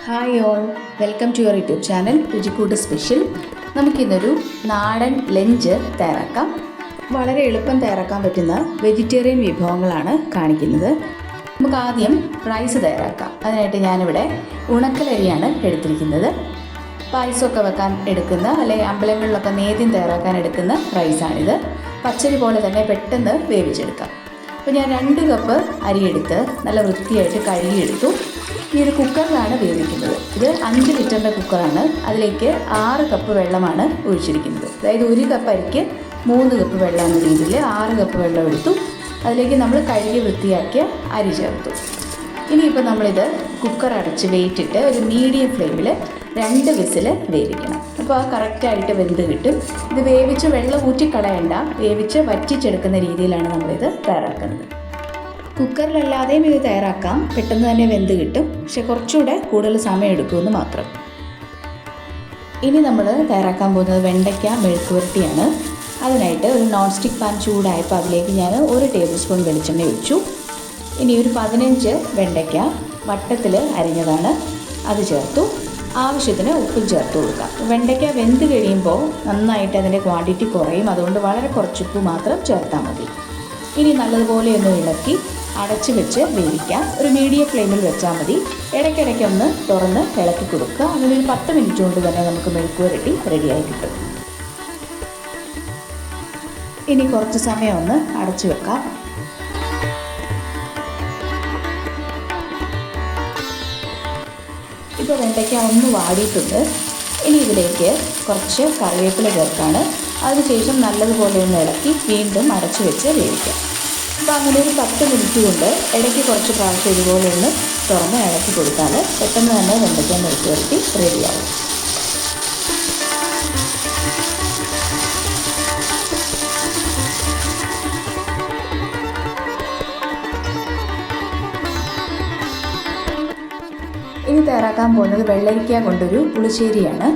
Hi all, welcome to your YouTube channel Ruchikoottu special. നമുക്കിന്നൊരു നാടൻ lunch തയ്യാറാക്കാം. വളരെ എളുപ്പം തയ്യാറാക്കാൻ പറ്റുന്ന വെജിറ്റേറിയൻ വിഭവങ്ങളാണ് കാണിക്കുന്നത്. നമുക്ക് ആദ്യം റൈസ് തയ്യാറാക്കാം. അതിനായിട്ട് ഞാനിവിടെ ഉണക്കലരിയാണ് എടുത്തിരിക്കുന്നത്. പായസമൊക്കെ വെക്കാൻ എടുക്കുന്ന അല്ലെങ്കിൽ അമ്പലങ്ങളിലൊക്കെ നേദ്യം തയ്യാറാക്കാൻ എടുക്കുന്ന റൈസാണിത്. പച്ചരി പോലെ തന്നെ പെട്ടെന്ന് വേവിച്ചെടുക്കാം. അപ്പോൾ ഞാൻ 2 കപ്പ് അരിയെടുത്ത് നല്ല വൃത്തിയായിട്ട് കഴുകിയെടുത്തു. ഈ ഒരു കുക്കറിലാണ് വേവിക്കുന്നത്. ഇത് 5 ലിറ്ററിൻ്റെ കുക്കറാണ്. അതിലേക്ക് 6 കപ്പ് വെള്ളമാണ് ഒഴിച്ചിരിക്കുന്നത്. അതായത് 1 കപ്പ് അരിക്ക് 3 കപ്പ് വെള്ളം എന്ന രീതിയിൽ 6 കപ്പ് വെള്ളം എടുത്തു. അതിലേക്ക് നമ്മൾ കഴുകി വൃത്തിയാക്കിയ അരി ചേർത്തു. ഇനിയിപ്പോൾ നമ്മളിത് കുക്കർ അടച്ച് വെയിറ്റിട്ട് ഒരു മീഡിയം ഫ്ലെയിമിൽ 2 വിസിൽ വേവിക്കണം. അപ്പോൾ അത് കറക്റ്റായിട്ട് വെന്ത് കിട്ടും. ഇത് വേവിച്ച് വെള്ളം ഊറ്റിക്കളയണ്ട, വേവിച്ച് വറ്റിച്ചെടുക്കുന്ന രീതിയിലാണ് നമ്മളിത് തയ്യാറാക്കുന്നത്. കുക്കറിലല്ലാതെയും ഇത് തയ്യാറാക്കാം, പെട്ടെന്ന് തന്നെ വെന്ത് കിട്ടും. പക്ഷെ കുറച്ചുകൂടെ കൂടുതൽ സമയം എടുക്കുമെന്ന് മാത്രം. ഇനി നമ്മൾ തയ്യാറാക്കാൻ പോകുന്നത് വെണ്ടയ്ക്ക മെഴുക്കുവരട്ടിയാണ്. അതിനായിട്ട് ഒരു നോൺ സ്റ്റിക്ക് പാൻ ചൂടായപ്പോൾ അതിലേക്ക് ഞാൻ 1 ടേബിൾ സ്പൂൺ വെളിച്ചെണ്ണ ഒഴിച്ചു. ഇനി ഒരു 15 വെണ്ടയ്ക്ക വട്ടത്തിൽ അരിഞ്ഞതാണ്, അത് ചേർത്തു. ആവശ്യത്തിന് ഉപ്പും ചേർത്ത് കൊടുക്കാം. വെണ്ടയ്ക്ക വെന്ത് കഴിയുമ്പോൾ നന്നായിട്ട് അതിൻ്റെ ക്വാണ്ടിറ്റി കുറയും, അതുകൊണ്ട് വളരെ കുറച്ച് ഉപ്പ് മാത്രം ചേർത്താൽ മതി. ഇനി നല്ലതുപോലെ ഒന്ന് ഇളക്കി അടച്ച് വെച്ച് വേവിക്കാം. ഒരു മീഡിയം ഫ്ലെയിമിൽ വെച്ചാൽ മതി. ഇടയ്ക്കിടയ്ക്കൊന്ന് തുറന്ന് ഇളക്കി കൊടുക്കുക. അങ്ങനെ ഒരു 10 മിനിറ്റ് കൊണ്ട് തന്നെ നമുക്ക് മെഴുക്കുവരട്ടി റെഡിയായി കിട്ടും. ഇനി കുറച്ച് സമയം ഒന്ന് അടച്ചു വെക്കാം. ഇപ്പോൾ വെണ്ടയ്ക്ക ഒന്ന് വാടിയിട്ടുണ്ട്. ഇനി ഇതിലേക്ക് കുറച്ച് കറിവേപ്പില ചേർക്കാണ്. അതിനുശേഷം നല്ലതുപോലെ ഒന്ന് ഇളക്കി വീണ്ടും അടച്ചു വെച്ച് വേവിക്കാം. അപ്പോൾ അങ്ങനെ ഒരു 10 മിനിറ്റ് കൊണ്ട് ഇടയ്ക്ക് കുറച്ച് പ്രാവശ്യം ഇതുപോലെ ഒന്ന് തുറന്ന് ഇളക്കി കൊടുത്താൽ പെട്ടെന്ന് തന്നെ വെണ്ടയ്ക്ക മെഴുക്കുവരട്ടി റെഡിയാവും. ഇനി തയ്യാറാക്കാൻ പോകുന്നത് വെള്ളരിക്ക കൊണ്ടൊരു പുളിശ്ശേരിയാണ്.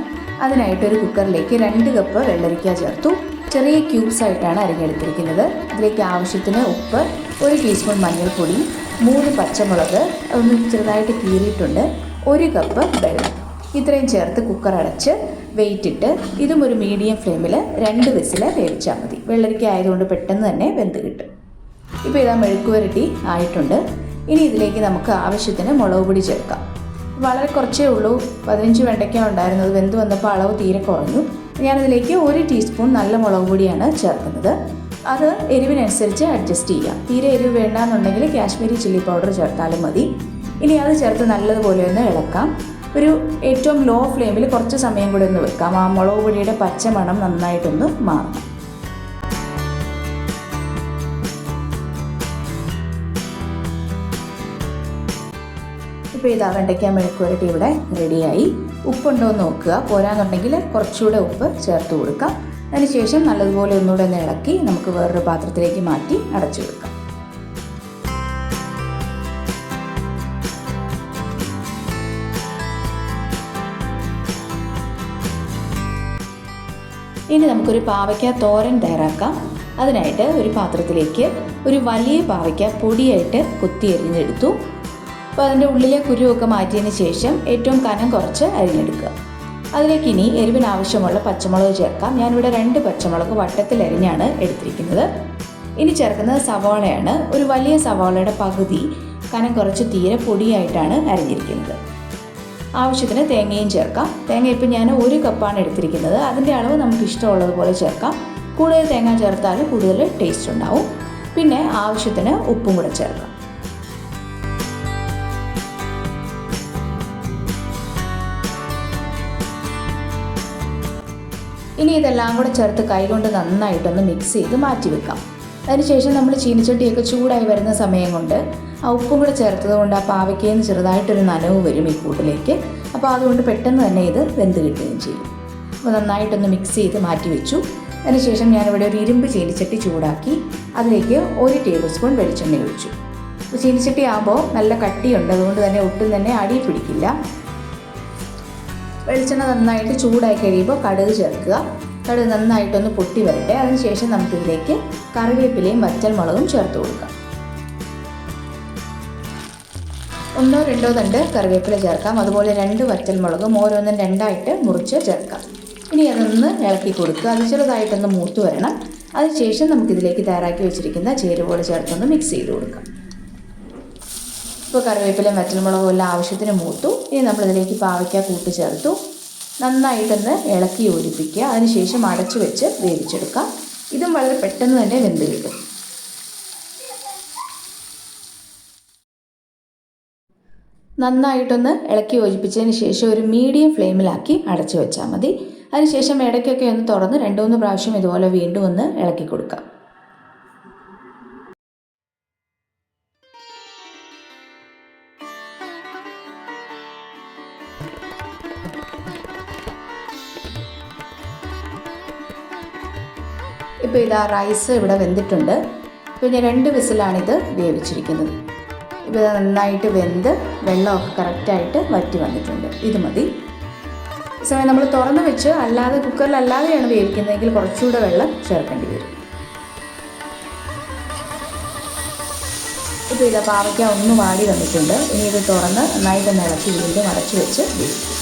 അതിനായിട്ടൊരു കുക്കറിലേക്ക് 2 കപ്പ് വെള്ളരിക്ക ചേർത്തു. ചെറിയ ക്യൂബ്സ് ആയിട്ടാണ് അരിഞ്ഞെടുത്തിരിക്കുന്നത്. അതിലേക്ക് ആവശ്യത്തിന് ഉപ്പ്, 1 ടീസ്പൂൺ മഞ്ഞൾപ്പൊടി, 3 പച്ചമുളക് ഒന്ന് ചെറുതായിട്ട് കീറിയിട്ടുണ്ട്, 1 കപ്പ് വെള്ളം, ഇത്രയും ചേർത്ത് കുക്കർ അടച്ച് വെയിറ്റിട്ട് ഇതും ഒരു മീഡിയം ഫ്ലെയിമിൽ 2 വിസിൽ വേവിച്ചാൽ മതി. വെള്ളരിക്ക ആയതുകൊണ്ട് പെട്ടെന്ന് തന്നെ വെന്ത് കിട്ടും. ഇപ്പോൾ ഇതാ മെഴുക്കുവരട്ടി ആയിട്ടുണ്ട്. ഇനി ഇതിലേക്ക് നമുക്ക് ആവശ്യത്തിന് മുളക് പൊടി ചേർക്കാം. വളരെ കുറച്ചേ ഉള്ളൂ, 15 വെണ്ടയ്ക്ക ഉണ്ടായിരുന്നത്. വെന്ത് വന്നപ്പോൾ അളവ് തീരെ കുറഞ്ഞു. ഞാനതിലേക്ക് 1 ടീസ്പൂൺ നല്ല മുളക് പൊടിയാണ് ചേർക്കുന്നത്. അത് എരിവിനനുസരിച്ച് അഡ്ജസ്റ്റ് ചെയ്യാം. തീരെ എരിവ് വേണ്ടാന്നുണ്ടെങ്കിൽ കാശ്മീരി ചില്ലി പൗഡർ ചേർത്താലും മതി. ഇനി അത് ചേർത്ത് നല്ലതുപോലെ ഒന്ന് ഇളക്കാം. ഒരു ഏറ്റവും ലോ ഫ്ലെയിമിൽ കുറച്ച് സമയം കൂടി ഒന്ന് വെക്കാം. ആ മുളക് പൊടിയുടെ പച്ചമണം നന്നായിട്ടൊന്ന് മാറണം. ഇപ്പോൾ ഇതാ വെണ്ടയ്ക്ക മെഴുക്കുവരട്ടി ഇവിടെ റെഡിയായി. ഉപ്പുണ്ടോ എന്ന് നോക്കുക. പോരാന്നുണ്ടെങ്കിൽ കുറച്ചുകൂടെ ഉപ്പ് ചേർത്ത് കൊടുക്കാം. അതിനുശേഷം നല്ലതുപോലെ ഒന്നുകൂടെ ഒന്ന് ഇളക്കി നമുക്ക് വേറൊരു പാത്രത്തിലേക്ക് മാറ്റി അടച്ചു വെക്കാം. ഇനി നമുക്കൊരു പാവയ്ക്ക തോരൻ തയ്യാറാക്കാം. അതിനായിട്ട് ഒരു പാത്രത്തിലേക്ക് ഒരു വലിയ പാവയ്ക്ക പൊടിയായിട്ട് കൊത്തി എറിഞ്ഞെടുത്തു. അപ്പോൾ അതിൻ്റെ ഉള്ളിലെ കുരുവൊക്കെ മാറ്റിയതിന് ശേഷം ഏറ്റവും കനം കുറച്ച് അരിഞ്ഞെടുക്കുക. അതിലേക്ക് ഇനി എരിവിന് ആവശ്യമുള്ള പച്ചമുളക് ചേർക്കാം. ഞാനിവിടെ 2 പച്ചമുളക് വട്ടത്തിൽ അരിഞ്ഞാണ് എടുത്തിരിക്കുന്നത്. ഇനി ചേർക്കുന്നത് സവാളയാണ്. ഒരു വലിയ സവാളയുടെ പകുതി കനം കുറച്ച് തീരെ പൊടിയായിട്ടാണ് അരിഞ്ഞിരിക്കുന്നത്. ആവശ്യത്തിന് തേങ്ങയും ചേർക്കാം. തേങ്ങ ഇപ്പം ഞാൻ 1 കപ്പാണ് എടുത്തിരിക്കുന്നത്. അതിൻ്റെ അളവ് നമുക്ക് ഇഷ്ടമുള്ളതുപോലെ ചേർക്കാം. കൂടുതൽ തേങ്ങ ചേർത്താൽ കൂടുതൽ ടേസ്റ്റ് ഉണ്ടാവും. പിന്നെ ആവശ്യത്തിന് ഉപ്പും കൂടെ ചേർക്കാം. ഇനി ഇതെല്ലാം കൂടെ ചേർത്ത് കൈകൊണ്ട് നന്നായിട്ടൊന്ന് മിക്സ് ചെയ്ത് മാറ്റി വെക്കാം. അതിനുശേഷം നമ്മൾ ചീനിച്ചട്ടിയൊക്കെ ചൂടായി വരുന്ന സമയം കൊണ്ട് ആ ഉപ്പും കൂടെ ചേർത്തത് കൊണ്ട് ആ പാവയ്ക്കയിൽ നിന്ന് ചെറുതായിട്ടൊരു നനവ് വരും ഈ കൂട്ടിലേക്ക്. അപ്പോൾ അതുകൊണ്ട് പെട്ടെന്ന് തന്നെ ഇത് വെന്ത് കിട്ടുകയും ചെയ്യും. അപ്പോൾ നന്നായിട്ടൊന്ന് മിക്സ് ചെയ്ത് മാറ്റി വെച്ചു. അതിനുശേഷം ഞാനിവിടെ ഒരു ഇരുമ്പ് ചീനിച്ചട്ടി ചൂടാക്കി അതിലേക്ക് 1 ടേബിൾ സ്പൂൺ വെളിച്ചെണ്ണ ഒഴിച്ചു. അപ്പോൾ ചീനിച്ചട്ടി ആകുമ്പോൾ നല്ല കട്ടിയുണ്ട്, അതുകൊണ്ട് തന്നെ ഒട്ടും തന്നെ അടി പിടിക്കില്ല. വെളിച്ചെണ്ണ നന്നായിട്ട് ചൂടായി കഴിയുമ്പോൾ കടുക് ചേർക്കുക. കടുക് നന്നായിട്ടൊന്ന് പൊട്ടി വരട്ടെ. അതിനുശേഷം നമുക്കിതിലേക്ക് കറിവേപ്പിലയും വറ്റൽമുളകും ചേർത്ത് കൊടുക്കാം. ഒന്നോ രണ്ടോ തണ്ട് കറിവേപ്പില ചേർക്കാം. അതുപോലെ 2 വറ്റൽമുളകും ഓരോന്നും രണ്ടായിട്ട് മുറിച്ച് ചേർക്കാം. ഇനി അതൊന്ന് ഇളക്കി കൊടുക്കുക. അത് ചെറുതായിട്ടൊന്ന് മൂത്ത് വരണം. അതിനുശേഷം നമുക്കിതിലേക്ക് തയ്യാറാക്കി വെച്ചിരിക്കുന്ന ചേരുവകൾ ചേർത്തൊന്ന് മിക്സ് ചെയ്ത് കൊടുക്കാം. ഇപ്പോൾ കറിവേപ്പിലയും വറ്റൽമുളകും എല്ലാം ആവശ്യത്തിന് മൂത്തു. ഇനി നമ്മളിതിലേക്ക് പാവയ്ക്ക കൂട്ട് ചേർത്തു. നന്നായിട്ടൊന്ന് ഇളക്കി യോജിപ്പിക്കുക. അതിനുശേഷം അടച്ചു വെച്ച് വേവിച്ചെടുക്കാം. ഇതും വളരെ പെട്ടെന്ന് തന്നെ വെന്ത് കിട്ടും. നന്നായിട്ടൊന്ന് ഇളക്കി യോജിപ്പിച്ചതിന് ശേഷം ഒരു മീഡിയം ഫ്ലെയിമിലാക്കി അടച്ചു വെച്ചാൽ മതി. അതിനുശേഷം ഇടയ്ക്കൊക്കെ ഒന്ന് തുറന്ന് 2-3 പ്രാവശ്യം ഇതുപോലെ വീണ്ടും ഒന്ന് ഇളക്കി കൊടുക്കാം. ഇപ്പോൾ ഇതാ റൈസ് ഇവിടെ വെന്തിട്ടുണ്ട്. പിന്നെ 2 വിസിലാണിത് വേവിച്ചിരിക്കുന്നത്. ഇപ്പോൾ ഇത് നന്നായിട്ട് വെന്ത് വെള്ളമൊക്കെ കറക്റ്റായിട്ട് വറ്റി വന്നിട്ടുണ്ട്. ഇത് മതി. ഈ സമയം നമ്മൾ തുറന്ന് വെച്ച് അല്ലാതെ കുക്കറിലല്ലാതെയാണ് വേവിക്കുന്നതെങ്കിൽ കുറച്ചുകൂടെ വെള്ളം ചേർക്കേണ്ടി വരും. ഇപ്പോൾ ഇത് പാവയ്ക്ക ഒന്ന് വാടി വന്നിട്ടുണ്ട്. ഇനി ഇത് തുറന്ന് നന്നായിട്ട് ഇളക്കി വീണ്ടും അടച്ചു വെച്ച് വേവിക്കും.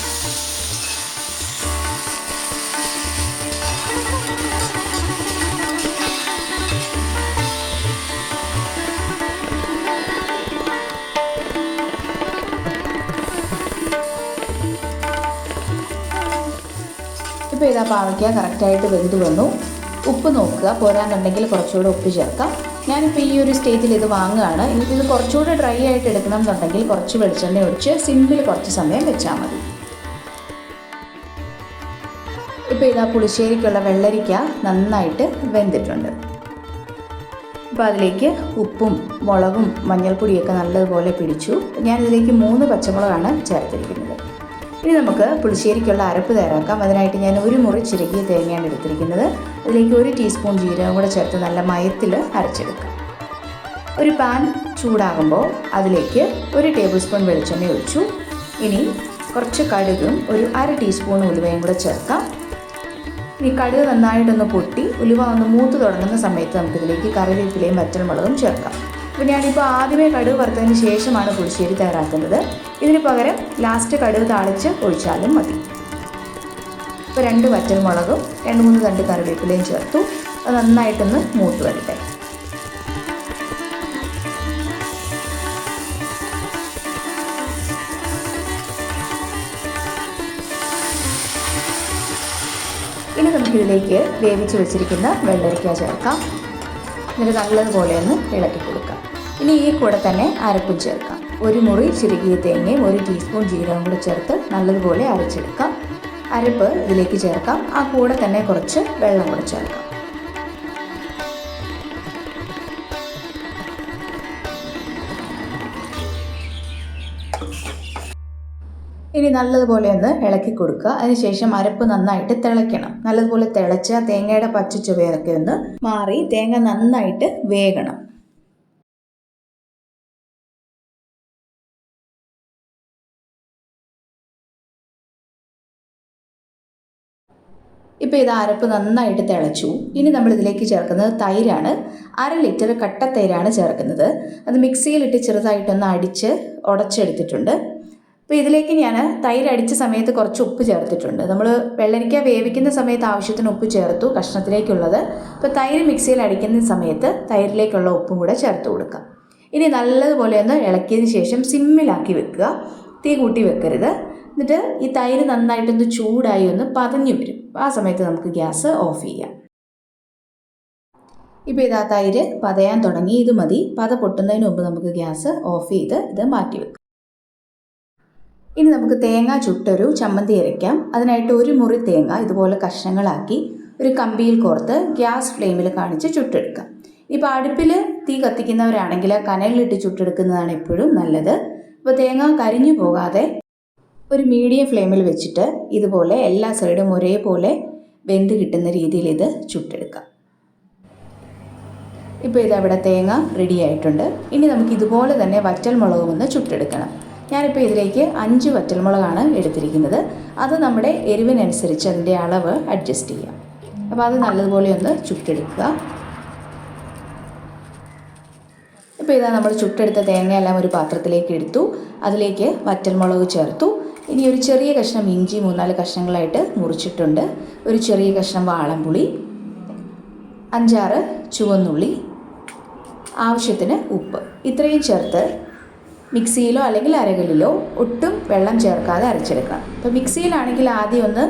ഇപ്പോൾ ഇതാ പാവയ്ക്ക കറക്റ്റായിട്ട് വെന്ത് വന്നു. ഉപ്പ് നോക്കുക, പോരാന്നുണ്ടെങ്കിൽ കുറച്ചുകൂടെ ഉപ്പ് ചേർക്കാം. ഞാനിപ്പോൾ ഈ ഒരു സ്റ്റേജിൽ ഇത് വാങ്ങുകയാണ്. എനിക്കിത് കുറച്ചുകൂടെ ഡ്രൈ ആയിട്ട് എടുക്കണം എന്നുണ്ടെങ്കിൽ കുറച്ച് വെളിച്ചെണ്ണ ഒഴിച്ച് സിമ്മിൽ കുറച്ച് സമയം വെച്ചാൽ മതി. ഇപ്പോൾ ഇതാ പുളിശ്ശേരിക്കുള്ള വെള്ളരിക്ക നന്നായിട്ട് വെന്തിട്ടുണ്ട്. അപ്പോൾ അതിലേക്ക് ഉപ്പും മുളകും മഞ്ഞൾപ്പൊടിയൊക്കെ നല്ലതുപോലെ പിടിച്ചു. ഞാനിതിലേക്ക് 3 പച്ചമുളകാണ് ചേർത്തിരിക്കുന്നത്. ഇനി നമുക്ക് പുളിശ്ശേരിക്കുള്ള അരപ്പ് തയ്യാറാക്കാം. അതിനായിട്ട് ഞാൻ 1 മുറി ചിരകിയ തേങ്ങയാണ് എടുത്തിരിക്കുന്നത്. അതിലേക്ക് 1 ടീസ്പൂൺ ജീരകം കൂടെ ചേർത്ത് നല്ല മയത്തിൽ അരച്ചെടുക്കാം. ഒരു പാൻ ചൂടാകുമ്പോൾ അതിലേക്ക് 1 ടേബിൾ സ്പൂൺ വെളിച്ചെണ്ണ ഒഴിച്ചു. ഇനി കുറച്ച് കടുകും ഒരു 1/2 ടീസ്പൂൺ ഉലുവയും കൂടെ ചേർക്കാം. ഇനി കടുക് നന്നായിട്ടൊന്ന് പൊട്ടി ഉലുവ ഒന്ന് മൂത്ത് തുടങ്ങുന്ന സമയത്ത് നമുക്കിതിലേക്ക് കറിവേപ്പിലയും വറ്റൽമുളകും ചേർക്കാം. അപ്പോൾ ഞാനിപ്പോൾ ആദ്യമേ കടുക് വറുത്തതിന് ശേഷമാണ് പുളിശ്ശേരി തയ്യാറാക്കുന്നത്. ഇതിന് പകരം ലാസ്റ്റ് കടുക് താളിച്ച് ഒഴിച്ചാലും മതി. ഇപ്പോൾ 2 വറ്റൽമുളകും 2-3 തണ്ട് കറിവേപ്പിലയും ചേർത്തു. അത് നന്നായിട്ടൊന്ന് മൂത്ത് വരട്ടെ. ഇനി നമുക്കിതിലേക്ക് വേവിച്ച് വെച്ചിരിക്കുന്ന വെള്ളരിക്ക ചേർക്കാം. എന്നിട്ട് നല്ലതുപോലെ ഒന്ന് ഇളക്കി കൊടുക്കാം. ഇനി ഈ കൂടെ തന്നെ അരപ്പും ചേർക്കാം. 1 മുറി ചിരകിയ തേങ്ങയും 1 ടീസ്പൂൺ ജീരകം കൂടെ ചേർത്ത് നല്ലതുപോലെ അരച്ചെടുക്കാം. അരപ്പ് ഇതിലേക്ക് ചേർക്കാം. ആ കൂടെ തന്നെ കുറച്ച് വെള്ളം കൂടെ ചേർക്കാം. ഇനി നല്ലതുപോലെ ഒന്ന് ഇളക്കി കൊടുക്കുക. അതിനുശേഷം അരപ്പ് നന്നായിട്ട് തിളയ്ക്കണം. നല്ലതുപോലെ തിളച്ച തേങ്ങയുടെ പച്ച ചുവയൊക്കെ ഒന്ന് മാറി തേങ്ങ നന്നായിട്ട് വേകണം. ഇപ്പോൾ ഇത് അരപ്പ് നന്നായിട്ട് തിളച്ചു. ഇനി നമ്മളിതിലേക്ക് ചേർക്കുന്നത് തൈരാണ്. 1/2 ലിറ്റർ കട്ട തൈരാണ് ചേർക്കുന്നത്. അത് മിക്സിയിലിട്ട് ചെറുതായിട്ടൊന്ന് അടിച്ച് ഉടച്ചെടുത്തിട്ടുണ്ട്. അപ്പോൾ ഇതിലേക്ക് ഞാൻ തൈര് അടിച്ച സമയത്ത് കുറച്ച് ഉപ്പ് ചേർത്തിട്ടുണ്ട്. നമ്മൾ വെള്ളരിക്ക വേവിക്കുന്ന സമയത്ത് ആവശ്യത്തിന് ഉപ്പ് ചേർത്തു കഷ്ണത്തിലേക്കുള്ളത്. അപ്പോൾ തൈര് മിക്സിയിൽ അടിക്കുന്ന സമയത്ത് തൈരിലേക്കുള്ള ഉപ്പും കൂടെ ചേർത്ത് കൊടുക്കാം. ഇനി നല്ലതുപോലെ ഒന്ന് ഇളക്കിയതിന് ശേഷം സിമ്മിലാക്കി വെക്കുക. തീ കൂട്ടി വെക്കരുത്. എന്നിട്ട് ഈ തൈര് നന്നായിട്ടൊന്ന് ചൂടായി ഒന്ന് പതഞ്ഞു വരും. ആ സമയത്ത് നമുക്ക് ഗ്യാസ് ഓഫ് ചെയ്യാം. ഇപ്പോൾ ഇതാ തൈര് പതയാൻ തുടങ്ങി. ഇത് മതി. പത പൊട്ടുന്നതിന് മുമ്പ് നമുക്ക് ഗ്യാസ് ഓഫ് ചെയ്ത് ഇത് മാറ്റി വെക്കാം. ഇനി നമുക്ക് തേങ്ങ ചുട്ടൊരു ചമ്മന്തി അരയ്ക്കാം. അതിനായിട്ട് 1 മുറി തേങ്ങ ഇതുപോലെ കഷ്ണങ്ങളാക്കി ഒരു കമ്പിയിൽ കോർത്ത് ഗ്യാസ് ഫ്ലെയിമിൽ കാണിച്ച് ചുട്ടെടുക്കാം. ഇപ്പോൾ അടുപ്പിൽ തീ കത്തിക്കുന്നവരാണെങ്കിൽ കനലിലിട്ട് ചുട്ടെടുക്കുന്നതാണ് എപ്പോഴും നല്ലത്. ഇപ്പോൾ തേങ്ങ കരിഞ്ഞു പോകാതെ ഒരു മീഡിയം ഫ്ലെയിമിൽ വെച്ചിട്ട് ഇതുപോലെ എല്ലാ സൈഡും ഒരേപോലെ വെന്ത് കിട്ടുന്ന രീതിയിൽ ഇത് ചുട്ടെടുക്കാം. ഇപ്പോൾ ഇതവിടെ തേങ്ങ റെഡി ആയിട്ടുണ്ട്. ഇനി നമുക്ക് ഇതുപോലെ തന്നെ വറ്റൽമുളകും ഒന്ന് ചുട്ടെടുക്കണം. ഞാനിപ്പോൾ ഇതിലേക്ക് 5 വറ്റൽമുളകാണ് എടുത്തിരിക്കുന്നത്. അത് നമ്മുടെ എരിവിനനുസരിച്ച് അതിൻ്റെ അളവ് അഡ്ജസ്റ്റ് ചെയ്യാം. അപ്പോൾ അത് നല്ലതുപോലെ ഒന്ന് ചുട്ടെടുക്കുക. ഇപ്പോൾ ഇതാ നമ്മൾ ചുട്ടെടുത്ത തേങ്ങയെല്ലാം ഒരു പാത്രത്തിലേക്ക് എടുത്തു. അതിലേക്ക് വറ്റൽമുളക് ചേർത്തു. ഇനി ഒരു ചെറിയ കഷ്ണം ഇഞ്ചി 3-4 കഷ്ണങ്ങളായിട്ട് മുറിച്ചിട്ടുണ്ട്. ഒരു ചെറിയ കഷ്ണം വാളംപുളി, 5-6 ചുവന്നുള്ളി, ആവശ്യത്തിന് ഉപ്പ്, ഇത്രയും ചേർത്ത് മിക്സിയിലോ അല്ലെങ്കിൽ അരകല്ലിലോ ഒട്ടും വെള്ളം ചേർക്കാതെ അരച്ചെടുക്കണം. ഇപ്പോൾ മിക്സിയിലാണെങ്കിൽ ആദ്യം ഒന്ന്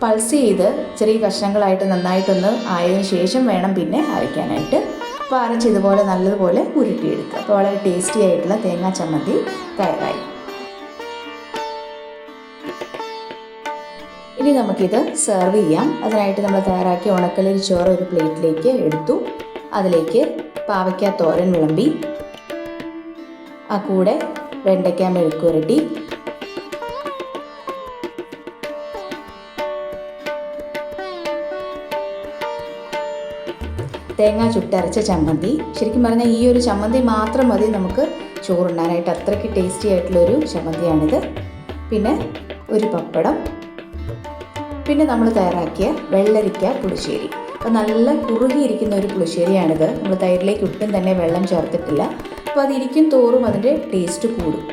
പൾസ് ചെയ്ത് ചെറിയ കഷ്ണങ്ങളായിട്ട് നന്നായിട്ടൊന്ന് ആയതിനു ശേഷം വേണം പിന്നെ അരയ്ക്കാനായിട്ട്. അപ്പോൾ അരച്ച് ഇതുപോലെ നല്ലതുപോലെ ഉരുട്ടിയെടുക്കുക. അപ്പോൾ വളരെ ടേസ്റ്റി ആയിട്ടുള്ള തേങ്ങാ ചമ്മന്തി തയ്യാറായി. ഇനി നമുക്കിത് സെർവ് ചെയ്യാം. അതിനായിട്ട് നമ്മൾ തയ്യാറാക്കിയ ഉണക്കലരി ചോറ് ഒരു പ്ലേറ്റിലേക്ക് എടുത്തു. അതിലേക്ക് പാവയ്ക്ക തോരൻ വിളമ്പി, ആ കൂടെ വെണ്ടയ്ക്ക മെഴുക്കുവരട്ടി, തേങ്ങ ചുട്ടരച്ച ചമ്മന്തി. ശരിക്കും പറഞ്ഞാൽ ഈ ഒരു ചമ്മന്തി മാത്രം മതി നമുക്ക് ചോറുണ്ണാനായിട്ട്. അത്രയ്ക്ക് ടേസ്റ്റി ആയിട്ടുള്ളൊരു ചമ്മന്തിയാണിത്. പിന്നെ ഒരു പപ്പടം, പിന്നെ നമ്മൾ തയ്യാറാക്കിയ വെള്ളരിക്ക പുളിശ്ശേരി. അപ്പോൾ നല്ല കുറുകിയിരിക്കുന്ന ഒരു പുളിശ്ശേരിയാണിത്. നമ്മൾ തൈരിലേക്ക് ഒട്ടും തന്നെ വെള്ളം ചേർത്തിട്ടില്ല. അപ്പോൾ അതിരിക്കും തോറും അതിൻ്റെ ടേസ്റ്റ് കൂടും.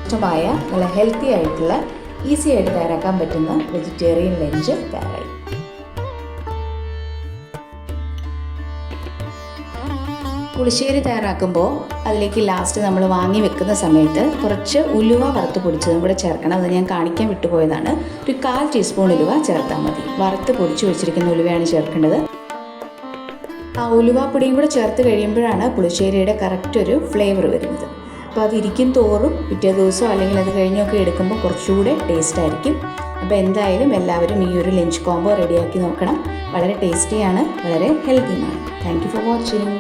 ഇഷ്ടമായ നല്ല ഹെൽത്തി ആയിട്ടുള്ള ഈസി ആയിട്ട് തയ്യാറാക്കാൻ പറ്റുന്ന വെജിറ്റേറിയൻ ലഞ്ച് തയ്യാറായി. പുളിശ്ശേരി തയ്യാറാക്കുമ്പോൾ അതിലേക്ക് ലാസ്റ്റ് നമ്മൾ വാങ്ങി വെക്കുന്ന സമയത്ത് കുറച്ച് ഉലുവ വറുത്ത് പൊടിച്ചതും കൂടെ ചേർക്കണം. അത് ഞാൻ കാണിക്കാൻ വിട്ടുപോയതാണ്. ഒരു 1/4 ടീസ്പൂൺ ഉലുവ ചേർത്താൽ മതി. വറുത്ത് പൊടിച്ച് വെച്ചിരിക്കുന്ന ഉലുവയാണ് ചേർക്കേണ്ടത്. ആ ഉലുവാപ്പൊടിയും കൂടെ ചേർത്ത് കഴിയുമ്പോഴാണ് പുളിശ്ശേരിയുടെ കറക്റ്റ് ഒരു ഫ്ലേവർ വരുന്നത്. അപ്പോൾ അതിരിക്കും തോറും പിറ്റേ ദിവസമോ അല്ലെങ്കിൽ അത് കഴിഞ്ഞൊക്കെ എടുക്കുമ്പോൾ കുറച്ചുകൂടെ ടേസ്റ്റ് ആയിരിക്കും. അപ്പോൾ എന്തായാലും എല്ലാവരും ഈ ഒരു ലഞ്ച് കോംബോ റെഡിയാക്കി നോക്കണം. വളരെ ടേസ്റ്റിയാണ്, വളരെ ഹെൽത്തിയുമാണ്. Thank you for watching.